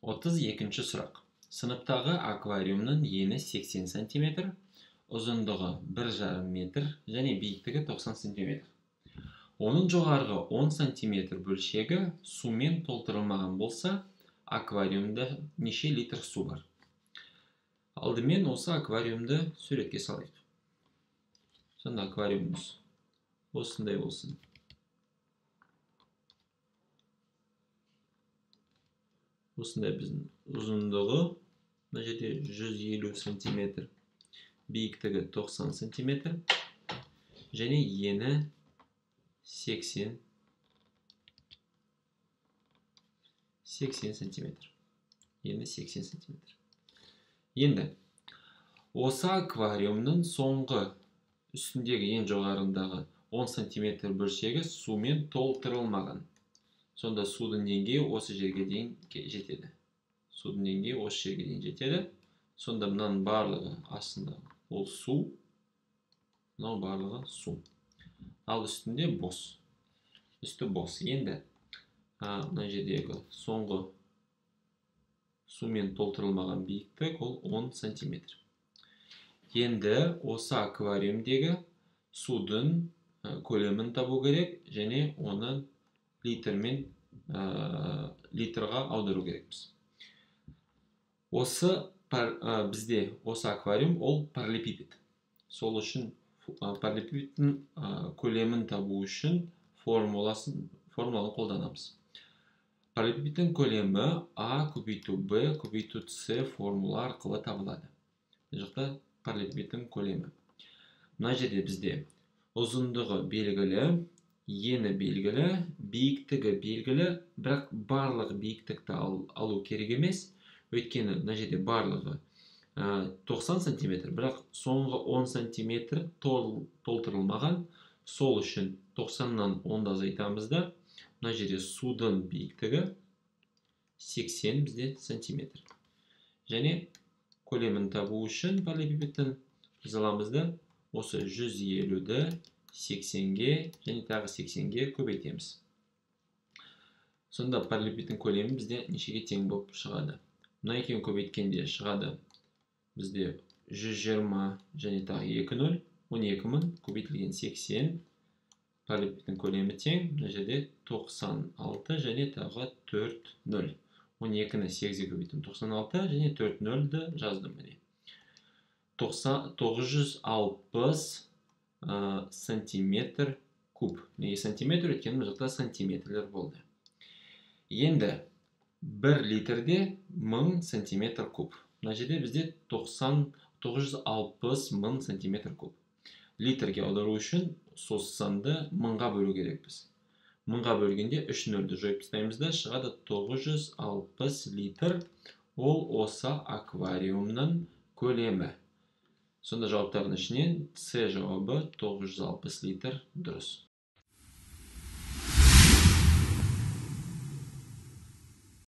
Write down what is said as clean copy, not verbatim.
32-ші сұрақ. Сыныптағы аквариумның ені 80 см, ұзындығы 1,5 метр және биіктігі 90 см. Оның жоғарғы 10 см бөлшегі сумен толтырылмаған болса, аквариумда неше литр су бар? Алдымен осы аквариумды суретке салайық. Сонда аквариумымыз осындай болсын. Осындай біздің ұзындығы, мына жерде 150 см, биіктігі 90 см және ені 80 см. Ені 80 см. Енді осы аквариумның соңғы үстіндегі ең жоғарындағы 10 см бөлшегі сумен толтырылмаған. Сонда судың деңгейі осы жерге дейін жетеді. Судың деңгейі осы жерге дейін жетеді. Сонда мынаның барлығы астында ол су. Мынау барлығы су. Ал үстінде бос. Үсті бос. Енді мына жердегі соңғы сумен толтырылмаған биіктік ол 10 см. Енді осы аквариумдегі судың көлемін табу керек және оны литрға аудару керекпіз. Бізде осы аквариум ол параллелепипед. Сол үшін параллелепипедтің көлемін табу үшін формуланы қолданамыз. Параллелепипедтің көлемі А көбейту Б көбейту С формула арқылы табылады. Бұл жақта параллелепипедтің көлемі. Мына жерде бізде ұзындығы белгілі, ені белгілі, биіктігі белгілі, бірақ барлық биіктікті алу керек емес. Өйткені мына жерде барлығы 90 см, бірақ соңғы 10 см толтырылмаған. Сол үшін 90-нан 10-ды азайтамыз да, мына жерде судың биіктігі 80 бізде сантиметр. Және көлемін табу үшін параллелепипедтің біз аламыз да, осы 150-ді 80-ге және тағы 80-ге көбейтеміз. Сонда параллелепипедтің көлемі бізде нешеге тең болып шығады? Мына екеуін көбейткенде шығады бізде 120 және тағы 2 0, 12.000 көбейтілген 80. Параллелепипедтің көлемі тең, мына жерде 96 және тағы 4 0. 12-ні 8-ге көбейттім, 96 және 4 0-ді жаздым. 960 сантиметр куб. Неге сантиметр? Өйткені бұл жақта сантиметрлер болды. Енді 1 литрде 1000 сантиметр куб. Мына жерде бізде 960 000 сантиметр куб. Литрге аудару үшін сол санды 1000-ға бөлу керекпіз. 1000-ға бөлгенде 3 0-ді жойып тастаймыз да, шығады 960 литр. Ол осы аквариумның көлемі. Сонда жауаптардың ішінен С жауабы 960 литр дұрыс.